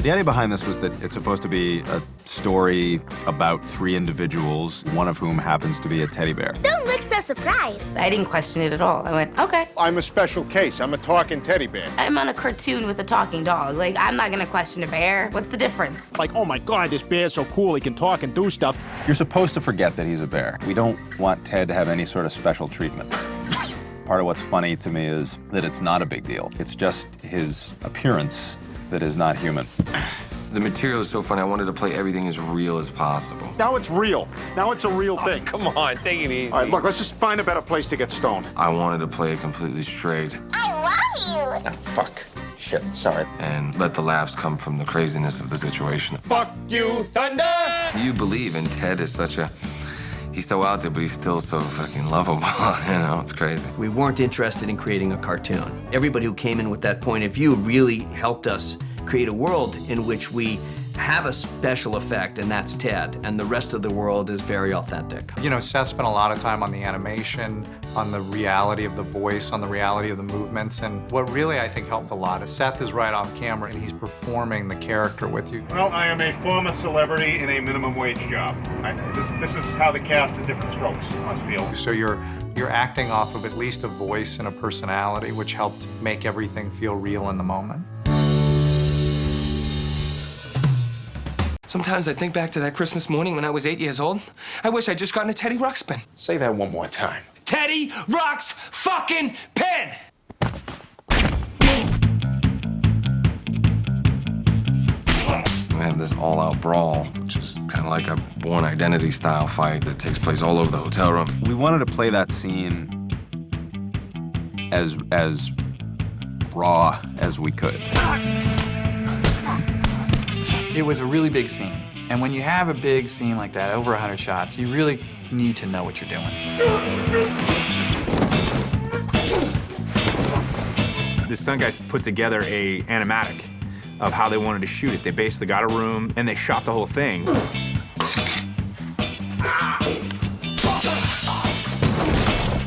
The idea behind this was that it's supposed to be a story about 3 individuals, one of whom happens to be a teddy bear. Don't look so surprised. I didn't question it at all. I went, okay. I'm a special case. I'm a talking teddy bear. I'm on a cartoon with a talking dog. Like, I'm not gonna question a bear. What's the difference? Like, oh my God, this bear's so cool. He can talk and do stuff. You're supposed to forget that he's a bear. We don't want Ted to have any sort of special treatment. Part of what's funny to me is that it's not a big deal. It's just his appearance that is not human. The material is so funny, I wanted to play everything as real as possible. Now it's real. Now it's a real thing. Come on, take it easy. All right, look, let's just find a better place to get stoned. I wanted to play it completely straight I love you. Ah, fuck. Shit, sorry. and let the laughs come from the craziness of the situation. Fuck you, Thunder! You believe in Ted as such a... He's so out there, but he's still so fucking lovable, you know? It's crazy. We weren't interested in creating a cartoon. Everybody who came in with that point of view really helped us create a world in which we have a special effect, and that's Ted, and the rest of the world is very authentic. You know, Seth spent a lot of time on the animation, on the reality of the voice, on the reality of the movements, and what really I think helped a lot is Seth is right off camera and he's performing the character with you. Well, I am a former celebrity in a minimum wage job. This is how the cast of Different Strokes must feel. So you're acting off of at least a voice and a personality, which helped make everything feel real in the moment. Sometimes I think back to that Christmas morning when I was 8 years old. I wish I'd just gotten a Teddy Ruxpin. Say that one more time. Teddy Ruxx fucking pin! We have this all-out brawl, which is kind of like a Born Identity style fight that takes place all over the hotel room. We wanted to play that scene as raw as we could. It was a really big scene. And when you have a big scene like that, over 100 shots, you really need to know what you're doing. The stunt guys put together a animatic of how they wanted to shoot it. They basically got a room and they shot the whole thing.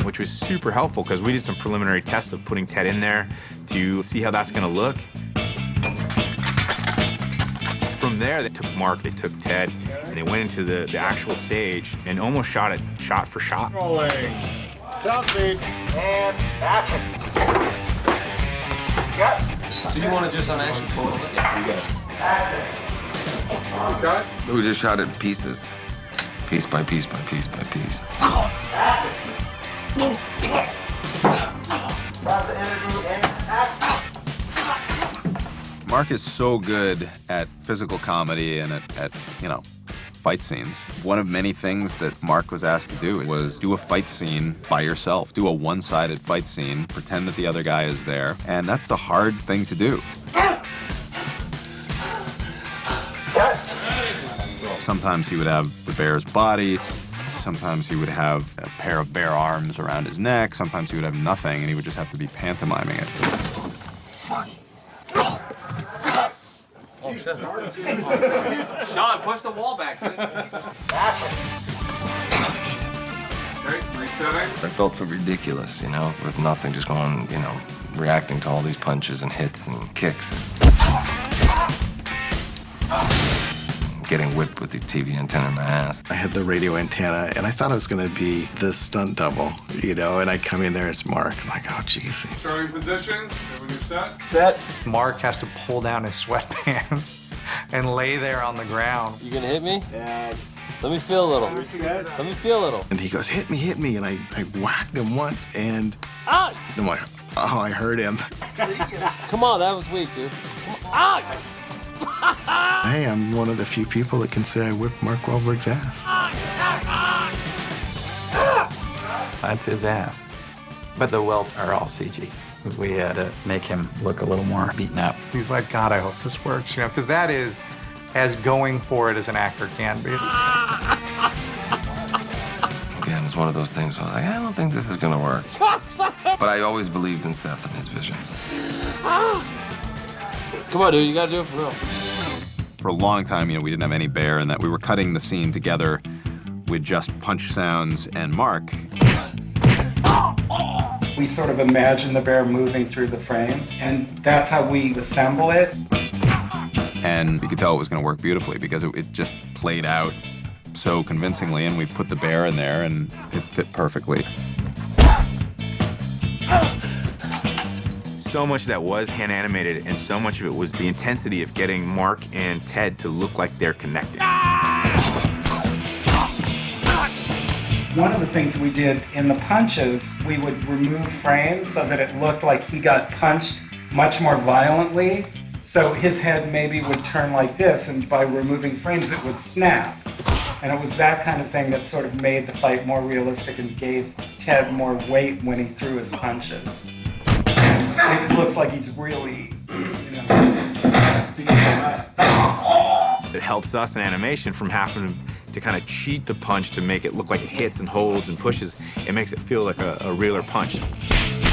Which was super helpful because we did some preliminary tests of putting Ted in there to see how that's gonna look. From there, they took Mark, they took Ted, and they went into the actual stage and almost shot it shot for shot. Rolling. Sound speed. And action. Cut. So you want to just on action? Action. Cut. We just shot it pieces. Piece by piece by piece by piece. Mark is so good at physical comedy and at you know, fight scenes. One of many things that Mark was asked to do was do a fight scene by yourself. Do a one-sided fight scene, pretend that the other guy is there, and that's the hard thing to do. Sometimes he would have the bear's body, sometimes he would have a pair of bare arms around his neck, sometimes he would have nothing, and he would just have to be pantomiming it. Fuck. Sean, push the wall back. I felt so ridiculous, you know, with nothing, just going, you know, reacting to all these punches and hits and kicks. Getting whipped with the TV antenna in my ass. I had the radio antenna, and I thought I was going to be the stunt double, you know, and I come in there, it's Mark. I'm like, oh, jeez. Starting position. Everyone set? Set. Mark has to pull down his sweatpants and lay there on the ground. You gonna hit me? Yeah. Let me feel a little. Let me feel a little. And he goes, hit me, and I whacked him once, and Ah! I'm like, oh, I hurt him. Come on, that was weak, dude. Ah! Hey, I'm one of the few people that can say I whipped Mark Wahlberg's ass. That's his ass. But the welts are all CG. We had to make him look a little more beaten up. He's like, God, I hope this works, you know, because that is as going for it as an actor can be. Again, it's one of those things where I was like, I don't think this is gonna work. But I always believed in Seth and his visions. Come on, dude, you gotta do it for real. For a long time, you know, we didn't have any bear and that we were cutting the scene together with just punch sounds and Mark. We sort of imagine the bear moving through the frame, and that's how we assemble it. And you could tell it was going to work beautifully because it just played out so convincingly, and we put the bear in there, and it fit perfectly. So much of that was hand animated, and so much of it was the intensity of getting Mark and Ted to look like they're connected. One of the things we did in the punches, we would remove frames so that it looked like he got punched much more violently. So his head maybe would turn like this, and by removing frames, it would snap. And it was that kind of thing that sort of made the fight more realistic and gave Ted more weight when he threw his punches. And it looks like he's really, beating him up. It helps us in animation from having to kind of cheat the punch to make it look like it hits and holds and pushes. It makes it feel like a realer punch.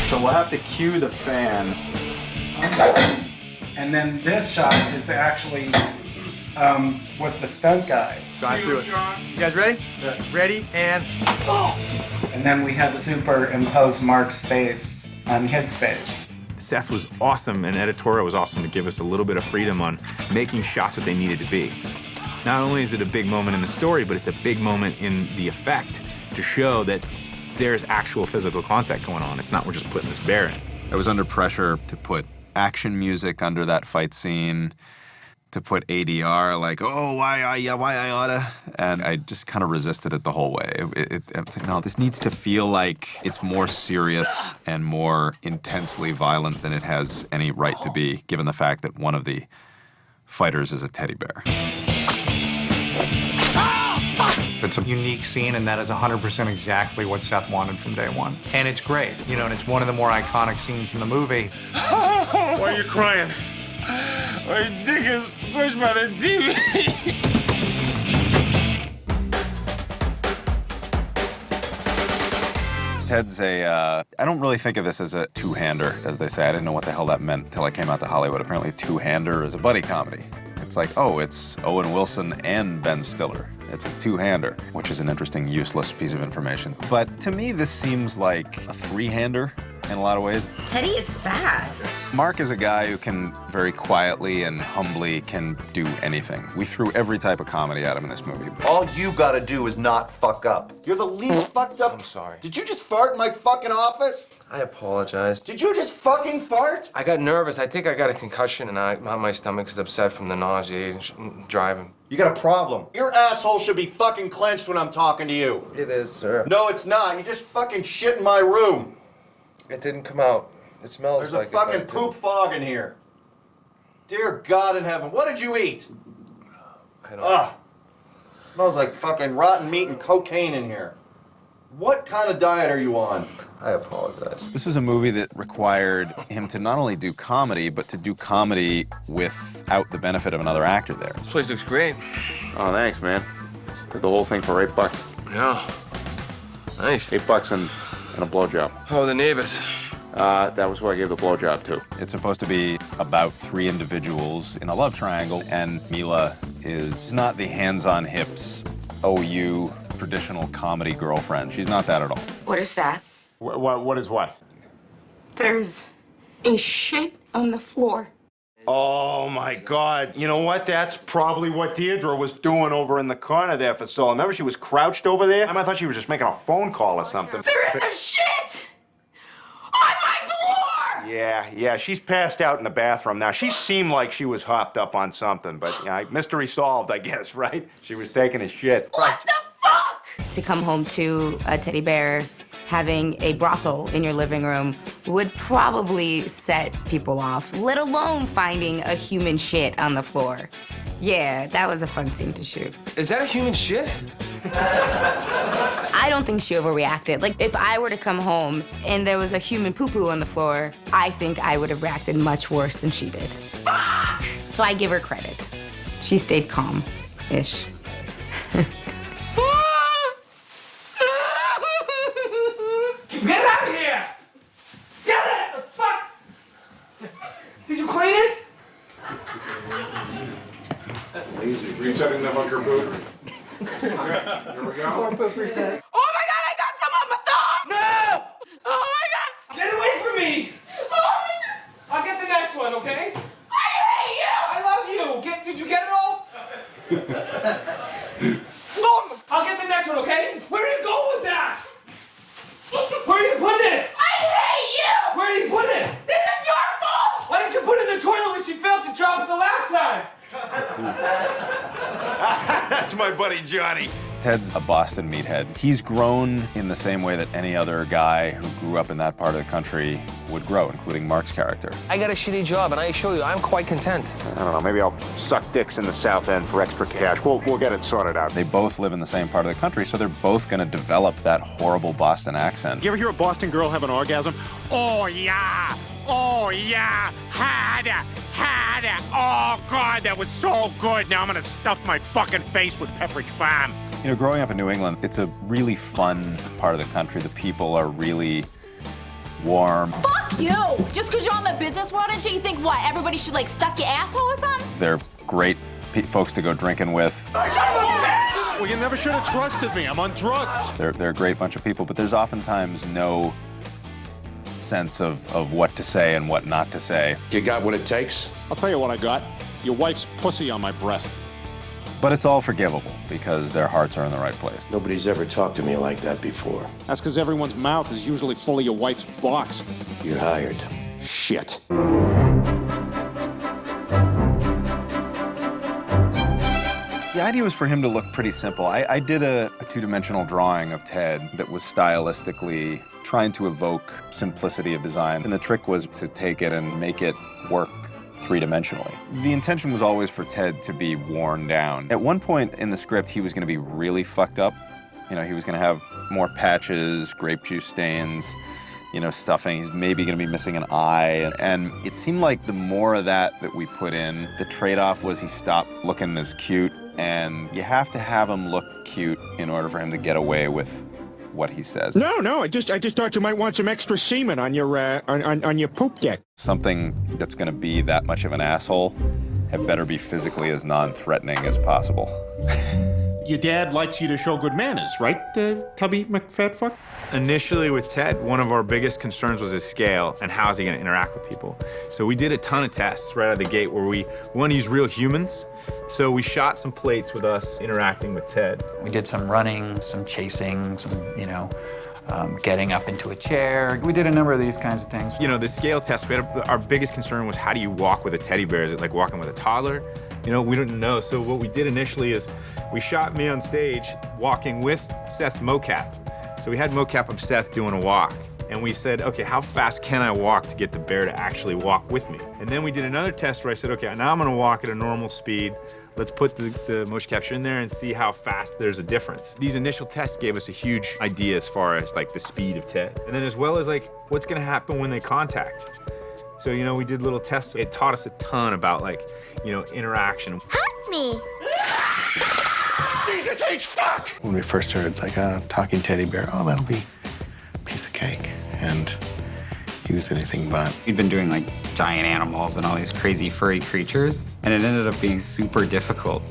So we'll have to cue the fan. And then this shot is actually, was the stunt guy. Gone through it. You guys ready? Yeah. Ready, and... And then we had to superimpose Mark's face on his face. Seth was awesome, and editorial was awesome to give us a little bit of freedom on making shots what they needed to be. Not only is it a big moment in the story, but it's a big moment in the effect to show that there's actual physical contact going on. It's not we're just putting this bear in. I was under pressure to put action music under that fight scene, to put ADR, like, oh, why I oughta, and I just kind of resisted it the whole way. I was like, no, this needs to feel like it's more serious and more intensely violent than it has any right to be, given the fact that one of the fighters is a teddy bear. It's a unique scene, and that is 100% exactly what Seth wanted from day one. And it's great, and it's one of the more iconic scenes in the movie. Why are you crying? My dick is pushed by the TV. Ted's I don't really think of this as a two-hander, as they say. I didn't know what the hell that meant until I came out to Hollywood. Apparently, a two-hander is a buddy comedy. It's like, oh, it's Owen Wilson and Ben Stiller. It's a two-hander, which is an interesting, useless piece of information. But to me, this seems like a three-hander in a lot of ways. Teddy is fast. Mark is a guy who can very quietly and humbly can do anything. We threw every type of comedy at him in this movie. All you gotta do is not fuck up. You're the least fucked up. I'm sorry. Did you just fart in my fucking office? I apologize. Did you just fucking fart? I got nervous. I think I got a concussion, and my stomach is upset from the nausea and driving. You got a problem. Your asshole should be fucking clenched when I'm talking to you. It is, sir. No, it's not. You just fucking shit in my room. It didn't come out. It smells There's like a fucking poop fog in here. Dear God in heaven, what did you eat? I don't Smells like fucking rotten meat and cocaine in here. What kind of diet are you on? I apologize. This was a movie that required him to not only do comedy, but to do comedy without the benefit of another actor there. This place looks great. Oh, thanks, man. Did the whole thing for $8. Yeah. Nice. $8 and a blowjob. How are the neighbors? That was who I gave the blowjob to. It's supposed to be about three individuals in a love triangle, and Mila is not the hands-on hips, OU, traditional comedy girlfriend. She's not that at all. What is that? What is what? There's a shit on the floor. Oh my God. You know what? That's probably what Deirdre was doing over in the corner there for so long. Remember she was crouched over there? I thought she was just making a phone call or something. There is a shit on my floor! Yeah, she's passed out in the bathroom now. She seemed like she was hopped up on something, but mystery solved, I guess, right? She was taking a shit. What the fuck? To come home to a teddy bear having a brothel in your living room would probably set people off, let alone finding a human shit on the floor. Yeah, that was a fun scene to shoot. Is that a human shit? I don't think she overreacted. Like, if I were to come home and there was a human poo-poo on the floor, I think I would have reacted much worse than she did. Fuck! So I give her credit. She stayed calm-ish. Get out of here! Get it! Fuck! Did you clean it? Lazy. Resetting the bunker boot. Okay, here we go. 4%. Oh my God, I got some on my thumb! No! Oh my God! Get away from me! Oh my God! I'll get the next one, okay? I hate you! I love you! my buddy Johnny. Ted's a Boston meathead. He's grown in the same way that any other guy who grew up in that part of the country would grow, including Mark's character. I got a shitty job, and I assure you, I'm quite content. I don't know, maybe I'll suck dicks in the South End for extra cash. We'll get it sorted out. They both live in the same part of the country, so they're both gonna develop that horrible Boston accent. You ever hear a Boston girl have an orgasm? Oh, yeah. Oh, yeah. Had it. Oh, God, that was so good. Now I'm gonna stuff my fucking face with Pepperidge Farm. You know, growing up in New England, it's a really fun part of the country. The people are really warm. Fuck you! Just because you're on the business world and shit, you think what? Everybody should like suck your asshole or something? They're great folks to go drinking with. Well, you never should have trusted me. I'm on drugs. They're a great bunch of people, but there's oftentimes no sense of what to say and what not to say. You got what it takes? I'll tell you what I got. Your wife's pussy on my breath. But it's all forgivable because their hearts are in the right place. Nobody's ever talked to me like that before. That's because everyone's mouth is usually full of your wife's box. You're hired. Shit. The idea was for him to look pretty simple. I did a two-dimensional drawing of Ted that was stylistically trying to evoke simplicity of design. And the trick was to take it and make it work three-dimensionally. The intention was always for Ted to be worn down. At one point in the script, he was going to be really fucked up. You know, he was going to have more patches, grape juice stains, you know, stuffing. He's maybe going to be missing an eye. And it seemed like the more of that we put in, the trade-off was he stopped looking as cute. And you have to have him look cute in order for him to get away with what he says. No, I just thought you might want some extra semen on your on your poop deck. Something that's going to be that much of an asshole had better be physically as non-threatening as possible. Your dad likes you to show good manners, right, Tubby McFatfuck? Initially with Ted, one of our biggest concerns was his scale and how is he going to interact with people. So we did a ton of tests right out of the gate where we want to use real humans. So we shot some plates with us interacting with Ted. We did some running, some chasing, some, getting up into a chair. We did a number of these kinds of things. You know, the scale test, our biggest concern was how do you walk with a teddy bear? Is it like walking with a toddler? You know, we didn't know. So what we did initially is we shot me on stage walking with Seth's mocap. So we had mocap of Seth doing a walk. And we said, okay, how fast can I walk to get the bear to actually walk with me? And then we did another test where I said, okay, now I'm gonna walk at a normal speed. Let's put the motion capture in there and see how fast there's a difference. These initial tests gave us a huge idea as far as like the speed of Ted. And then as well as like, what's gonna happen when they contact? So, you know, we did little tests. It taught us a ton about like, you know, interaction. Help me. Jesus H. Fuck! When we first started, it's like, talking teddy bear, oh, that'll be a piece of cake. And he was anything but. We'd been doing like giant animals and all these crazy furry creatures, and it ended up being super difficult.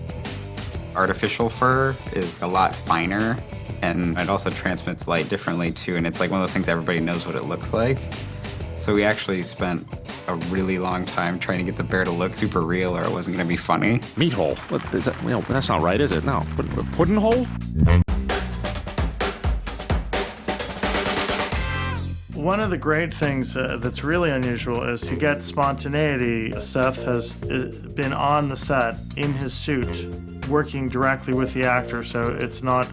Artificial fur is a lot finer, and it also transmits light differently too, and it's like one of those things everybody knows what it looks like. So we actually spent a really long time trying to get the bear to look super real or it wasn't gonna be funny. Meat hole? What is that? You know, that's not right, is it? No. Pudding hole? One of the great things that's really unusual is to get spontaneity. Seth has been on the set in his suit, working directly with the actor, so it's not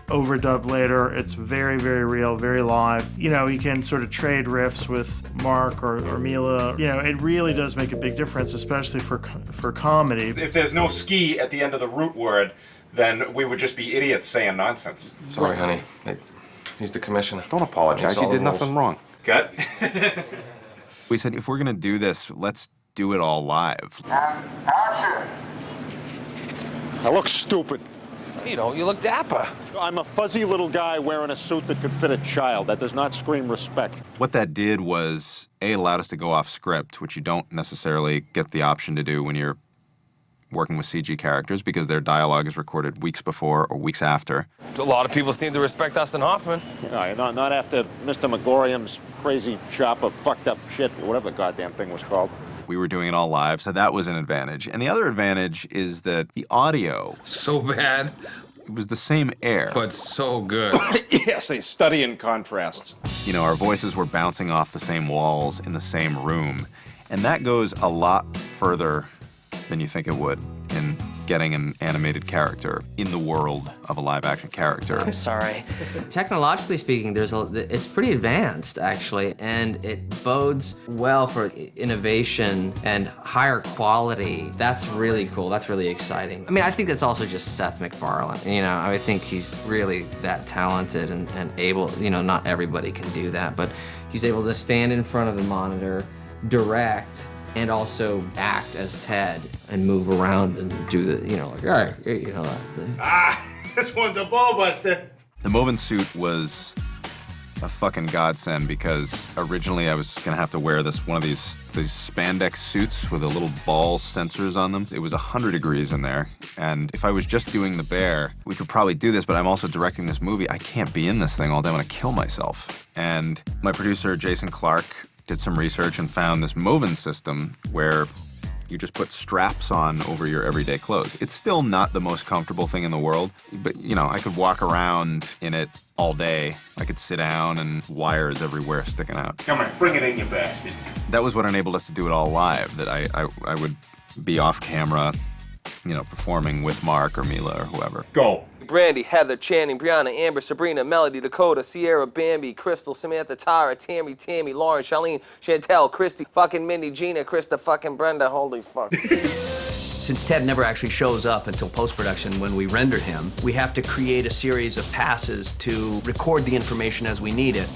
overdubbed later. It's very, very real, very live. You know, he can sort of trade riffs with Mark or Mila. You know, it really does make a big difference, especially for comedy. If there's no ski at the end of the root word, then we would just be idiots saying nonsense. Sorry, honey. He's the commissioner. Don't apologize. You did nothing wrong. Gut. We said, if we're gonna do this, let's do it all live. Action! I look stupid. You don't. You look dapper. I'm a fuzzy little guy wearing a suit that could fit a child. That does not scream respect. What that did was, A, allowed us to go off script, which you don't necessarily get the option to do when you're working with CG characters because their dialogue is recorded weeks before or weeks after. A lot of people seem to respect Dustin Hoffman. No, not after Mr. Megorium's crazy shop of fucked up shit, whatever the goddamn thing was called. We were doing it all live, so that was an advantage. And the other advantage is that the audio... So bad. It was the same air. But so good. Yes, a study in contrasts. You know, our voices were bouncing off the same walls in the same room. And that goes a lot further than you think it would in getting an animated character in the world of a live-action character. I'm sorry. Technologically speaking, it's pretty advanced, actually, and it bodes well for innovation and higher quality. That's really cool. That's really exciting. I mean, I think that's also just Seth MacFarlane. You know, I think he's really that talented and able, you know, not everybody can do that, but he's able to stand in front of the monitor, direct, and also act as Ted and move around and do the, you know, like, all right, you know. This one's a ball buster. The moving suit was a fucking godsend because originally I was gonna have to wear one of these spandex suits with a little ball sensors on them. It was 100 degrees in there, and if I was just doing the bear, we could probably do this, but I'm also directing this movie. I can't be in this thing all day. I'm gonna kill myself. And my producer, Jason Clark, did some research and found this moving system where you just put straps on over your everyday clothes. It's still not the most comfortable thing in the world, but you know, I could walk around in it all day. I could sit down and wires everywhere sticking out. Come on, bring it in, you bastard. That was what enabled us to do it all live, that I would be off camera, you know, performing with Mark or Mila or whoever. Go. Brandy, Heather, Channing, Brianna, Amber, Sabrina, Melody, Dakota, Sierra, Bambi, Crystal, Samantha, Tara, Tammy, Lauren, Charlene, Chantel, Christy, fucking Mindy, Gina, Krista, fucking Brenda, holy fuck. Since Ted never actually shows up until post-production when we render him, we have to create a series of passes to record the information as we need it.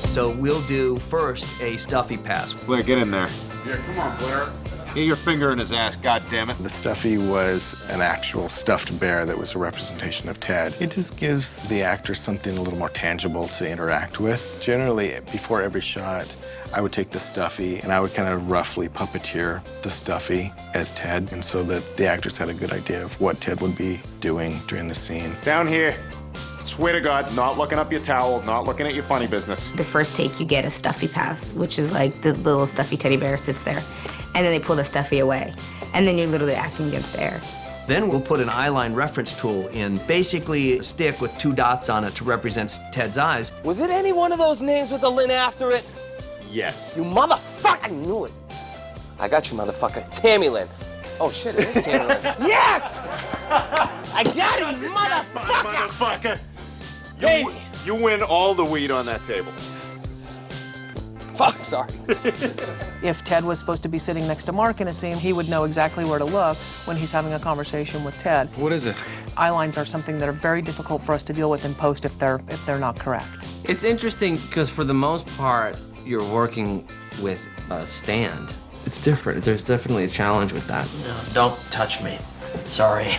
So we'll do first a stuffy pass. Blair, get in there. Yeah, come on, Blair. Get your finger in his ass, goddammit. The stuffy was an actual stuffed bear that was a representation of Ted. It just gives the actor something a little more tangible to interact with. Generally, before every shot, I would take the stuffy and I would kind of roughly puppeteer the stuffy as Ted, and so that the actors had a good idea of what Ted would be doing during the scene. Down here. Swear to God, not looking up your towel, not looking at your funny business. The first take, you get a stuffy pass, which is like the little stuffy teddy bear sits there. And then they pull the stuffy away. And then you're literally acting against air. Then we'll put an eyeline reference tool in, basically a stick with 2 dots on it to represent Ted's eyes. Was it any one of those names with a Lynn after it? Yes. You motherfucker! I knew it. I got you, motherfucker. Tammy Lynn. Oh shit, it is Tammy Lynn. Yes! I got him, motherfucker! You win all the weed on that table. Fuck, sorry. If Ted was supposed to be sitting next to Mark in a scene, he would know exactly where to look when he's having a conversation with Ted. What is it? Eyelines are something that are very difficult for us to deal with in post if they're not correct. It's interesting because for the most part, you're working with a stand. It's different. There's definitely a challenge with that. No, don't touch me. Sorry.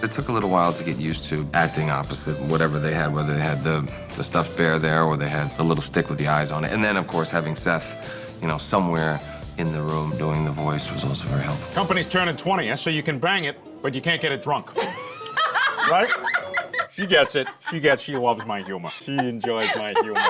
It took a little while to get used to acting opposite whatever they had, whether they had the stuffed bear there or they had the little stick with the eyes on it. And then, of course, having Seth, you know, somewhere in the room doing the voice was also very helpful. Company's turning 20, so you can bang it, but you can't get it drunk. Right? She gets it. She loves my humor. She enjoys my humor.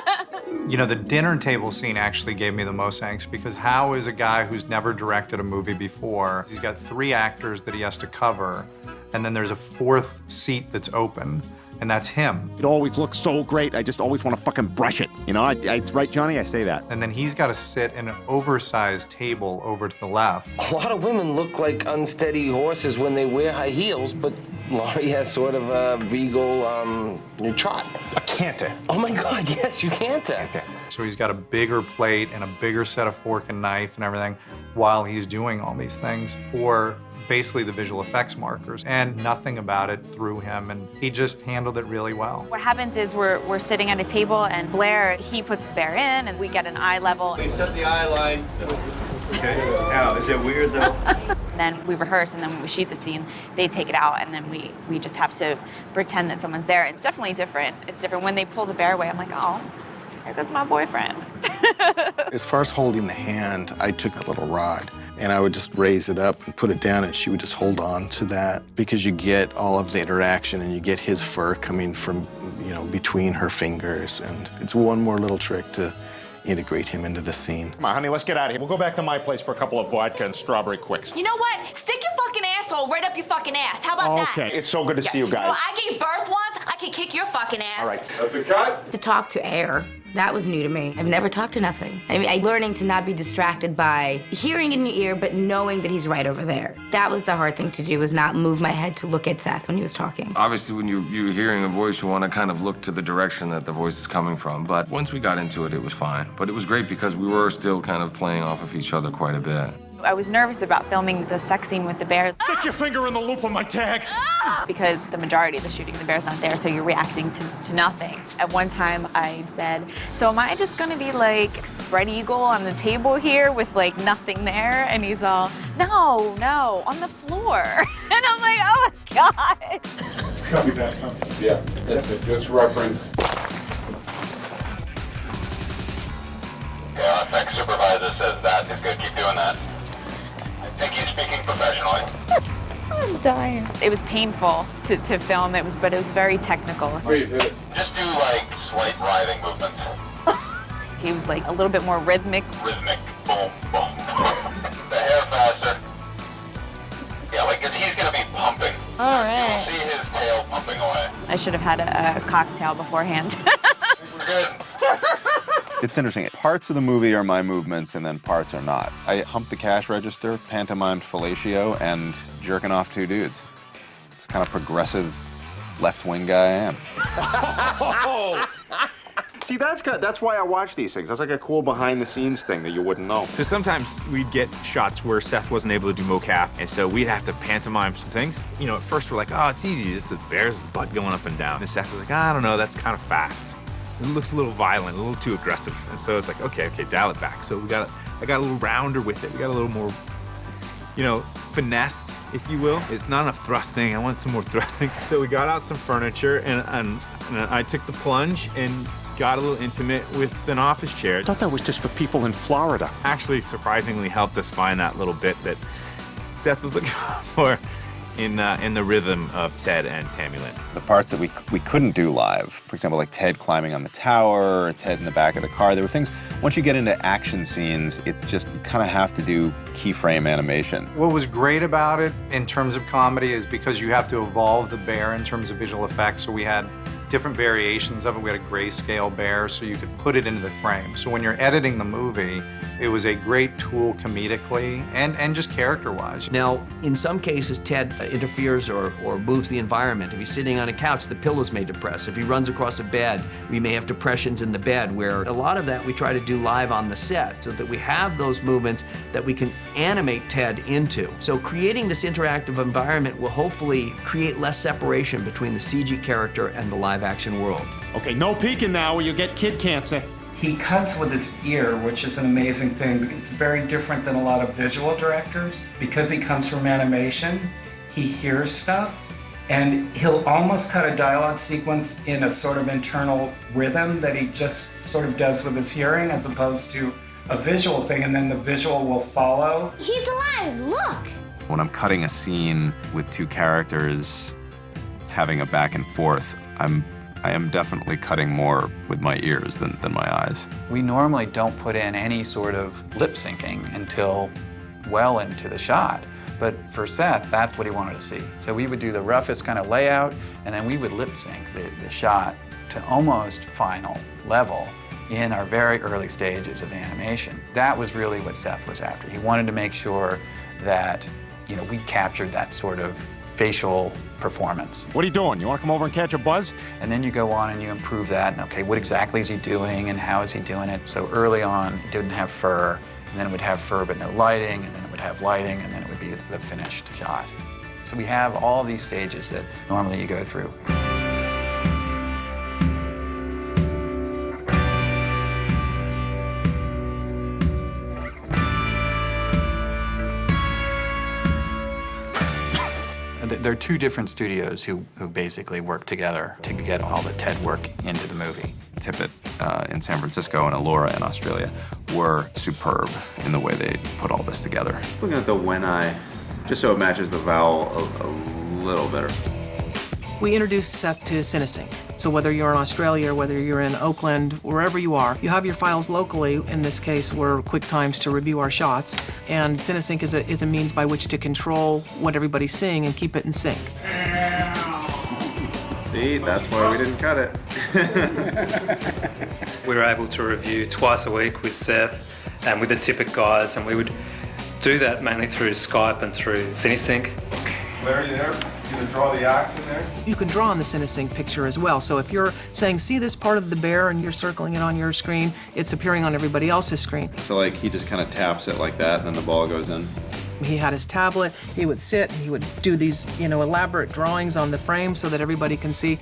You know, the dinner table scene actually gave me the most angst because how is a guy who's never directed a movie before, he's got 3 actors that he has to cover, and then there's a 4th seat that's open, and that's him. It always looks so great, I just always want to fucking brush it. You know, it's right, Johnny? I say that. And then he's got to sit in an oversized table over to the left. A lot of women look like unsteady horses when they wear high heels, but Laurie has sort of a regal trot. A canter. Oh my God, yes, you canter. So he's got a bigger plate and a bigger set of fork and knife and everything while he's doing all these things for basically the visual effects markers, and nothing about it threw him, and he just handled it really well. What happens is we're sitting at a table, and Blair, he puts the bear in, and we get an eye level. They set the eye line. Okay. Now, is it weird though? Then we rehearse, and then when we shoot the scene, they take it out, and then we just have to pretend that someone's there. It's definitely different. It's different. When they pull the bear away, I'm like, oh, there goes my boyfriend. As far as holding the hand, I took a little rod and I would just raise it up and put it down, and she would just hold on to that because you get all of the interaction and you get his fur coming from, you know, between her fingers, and it's one more little trick to integrate him into the scene. Come on, honey, let's get out of here. We'll go back to my place for a couple of vodka and strawberry quicks. You know what? Stick your fucking ass asshole right up your fucking ass. How about that? Okay, it's so good to see you You know, guys. I gave birth once. I can kick your fucking ass. All right. That's a cut. To talk to air, that was new to me. I've never talked to nothing. I mean, learning to not be distracted by hearing in your ear, but knowing that he's right over there. That was the hard thing to do, was not move my head to look at Seth when he was talking. Obviously, when you're hearing a voice, you want to kind of look to the direction that the voice is coming from. But once we got into it, it was fine. But it was great because we were still kind of playing off of each other quite a bit. I was nervous about filming the sex scene with the bear. Stick your finger in the loop of my tag. Because the majority of the shooting, the bear's not there, so you're reacting to nothing. At one time, I said, so am I just gonna be like spread eagle on the table here with like nothing there? And he's all, no, on the floor. And I'm like, oh my God. Copy that, huh? Yeah, that's it. Just reference. Yeah, tech supervisor says that. He's gonna keep doing that. I think he's speaking professionally. I'm dying. It was painful to film, but it was very technical. Just do like slight writhing movements. He was like a little bit more rhythmic. Rhythmic. Boom, boom. The hair faster. Yeah, like he's gonna be pumping. All right. You'll see his tail pumping away. I should have had a cocktail beforehand. We're good. It's interesting. Parts of the movie are my movements and then parts are not. I humped the cash register, pantomimed fellatio, and jerking off two dudes. It's the kind of progressive left-wing guy I am. See, that's why I watch these things. That's like a cool behind-the-scenes thing that you wouldn't know. So sometimes we'd get shots where Seth wasn't able to do mocap, and so we'd have to pantomime some things. You know, at first we're like, oh, it's easy, just the bear's butt going up and down. And Seth was like, I don't know, that's kind of fast. It looks a little violent, a little too aggressive. And so it's like, okay, dial it back. So I got a little rounder with it. We got a little more, you know, finesse, if you will. It's not enough thrusting. I want some more thrusting. So we got out some furniture, and I took the plunge and got a little intimate with an office chair. I thought that was just for people in Florida. Actually, surprisingly helped us find that little bit that Seth was looking for in the rhythm of Ted and Tammy Lynn. The parts that we couldn't do live, for example, like Ted climbing on the tower, or Ted in the back of the car, there were things, once you get into action scenes, you kind of have to do keyframe animation. What was great about it in terms of comedy is because you have to evolve the bear in terms of visual effects, so we had different variations of it. We had a grayscale bear, so you could put it into the frame. So when you're editing the movie, it was a great tool comedically and just character-wise. Now, in some cases, Ted interferes or moves the environment. If he's sitting on a couch, the pillows may depress. If he runs across a bed, we may have depressions in the bed, where a lot of that we try to do live on the set so that we have those movements that we can animate Ted into. So creating this interactive environment will hopefully create less separation between the CG character and the live-action world. Okay, no peeking now or you'll get kid cancer. He cuts with his ear, which is an amazing thing. It's very different than a lot of visual directors. Because he comes from animation, he hears stuff, and he'll almost cut a dialogue sequence in a sort of internal rhythm that he just sort of does with his hearing, as opposed to a visual thing, and then the visual will follow. He's alive, look! When I'm cutting a scene with two characters having a back and forth, I am definitely cutting more with my ears than my eyes. We normally don't put in any sort of lip syncing until well into the shot. But for Seth, that's what he wanted to see. So we would do the roughest kind of layout, and then we would lip sync the shot to almost final level in our very early stages of animation. That was really what Seth was after. He wanted to make sure that, you know, we captured that sort of facial performance. What are you doing? You want to come over and catch a buzz? And then you go on and you improve that, and okay, what exactly is he doing and how is he doing it? So early on, it didn't have fur, and then it would have fur but no lighting, and then it would have lighting, and then it would be the finished shot. So we have all these stages that normally you go through. There are two different studios who basically work together to get all the Ted work into the movie. Tippett in San Francisco and Allura in Australia were superb in the way they put all this together. Looking at the when I, just so it matches the vowel a little better. We introduced Seth to CineSync. So whether you're in Australia, whether you're in Oakland, wherever you are, you have your files locally. In this case, we're QuickTimes to review our shots. And CineSync is a means by which to control what everybody's seeing and keep it in sync. See, that's why we didn't cut it. We were able to review twice a week with Seth and with the Tippett guys, and we would do that mainly through Skype and through CineSync. Larry, there, you can draw the axe in there. You can draw on the CineSync picture as well. So if you're saying, see this part of the bear, and you're circling it on your screen, it's appearing on everybody else's screen. So like he just kind of taps it like that and then the ball goes in. He had his tablet, he would sit, and he would do these, elaborate drawings on the frame so that everybody can see.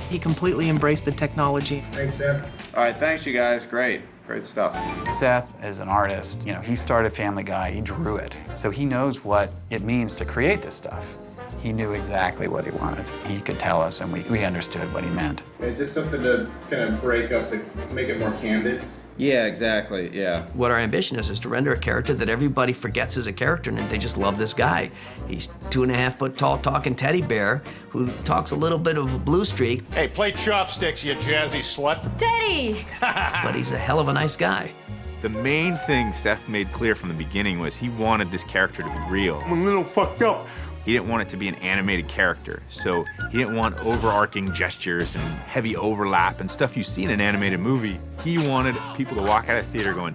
He completely embraced the technology. Thanks, Seth. All right, thanks, you guys. Great stuff. Seth is an artist. He started Family Guy, he drew it. So he knows what it means to create this stuff. He knew exactly what he wanted. He could tell us, and we understood what he meant. Just something to kind of break up, make it more candid. Yeah, exactly, yeah. What our ambition is to render a character that everybody forgets is a character and they just love this guy. He's 2.5 foot tall talking teddy bear who talks a little bit of a blue streak. Hey, play chopsticks, you jazzy slut. Teddy! But he's a hell of a nice guy. The main thing Seth made clear from the beginning was he wanted this character to be real. I'm a little fucked up. He didn't want it to be an animated character, so he didn't want overarching gestures and heavy overlap and stuff you see in an animated movie. He wanted people to walk out of the theater going,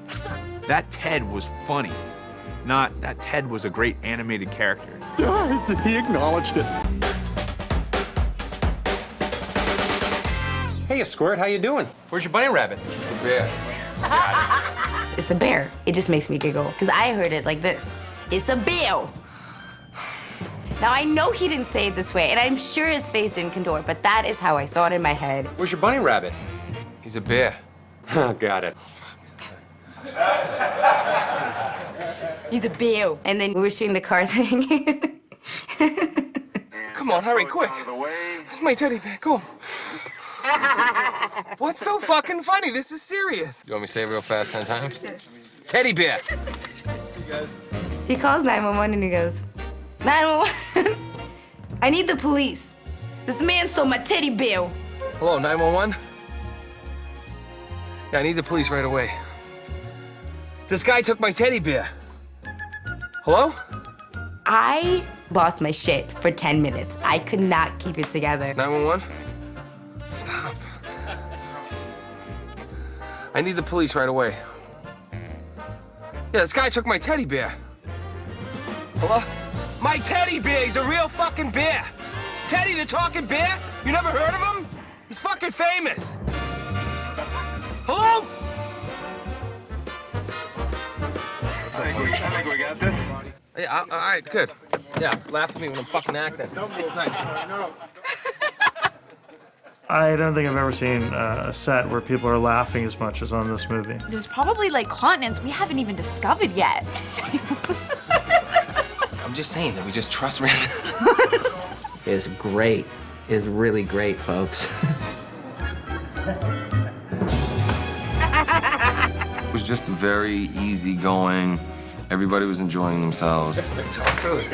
that Ted was funny, not that Ted was a great animated character. He acknowledged it. Hey, you squirt, how you doing? Where's your bunny rabbit? It's a bear. It's a bear. It just makes me giggle, because I heard it like this. It's a bear. Now, I know he didn't say it this way, and I'm sure his face didn't contort, but that is how I saw it in my head. Where's your bunny rabbit? He's a bear. Got it. He's a bear. And then we were shooting the car thing. Come on, hurry, quick. Where's my teddy bear? Go. What's so fucking funny? This is serious. You want me to say it real fast 10 times? Teddy bear. He calls 911 and he goes, 911, I need the police. This man stole my teddy bear. Hello, 911? Yeah, I need the police right away. This guy took my teddy bear. Hello? I lost my shit for 10 minutes. I could not keep it together. 911? Stop. I need the police right away. Yeah, this guy took my teddy bear. Hello? My teddy bear, he's a real fucking bear. Teddy the talking bear? You never heard of him? He's fucking famous. Hello? I think we got this. Yeah, all right, good. Yeah, laugh at me when I'm fucking acting. I don't think I've ever seen a set where people are laughing as much as on this movie. There's probably like continents we haven't even discovered yet. I'm just saying that we just trust random. Is great. Is really great, folks. It was just very easygoing. Everybody was enjoying themselves. It's all good.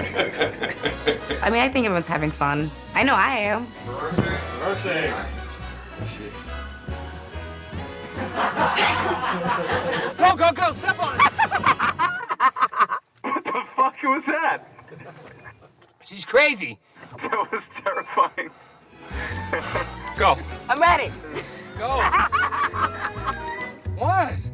I mean, I think everyone's having fun. I know I am. Go, go, go, step on it! What the fuck was that? She's crazy. That was terrifying. Go. I'm ready. Go. What?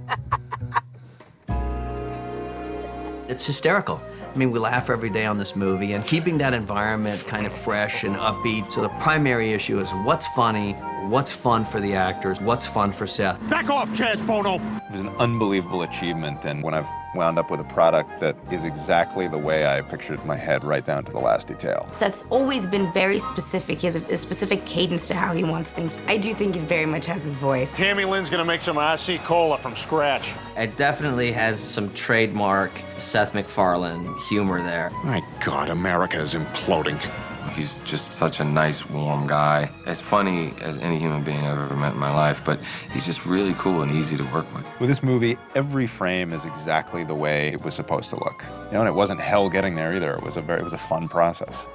It's hysterical. I mean, we laugh every day on this movie, and keeping that environment kind of fresh and upbeat. So the primary issue is what's funny, what's fun for the actors, what's fun for Seth. Back off, Chaz Bono! It was an unbelievable achievement, and when I've wound up with a product that is exactly the way I pictured in my head, right down to the last detail. Seth's always been very specific. He has a specific cadence to how he wants things. I do think it very much has his voice. Tammy Lynn's gonna make some RC Cola from scratch. It definitely has some trademark Seth MacFarlane humor there. My God, America is imploding. He's just such a nice, warm guy. As funny as any human being I've ever met in my life, but he's just really cool and easy to work with. With this movie, every frame is exactly the way it was supposed to look. And it wasn't hell getting there either. It was a fun process.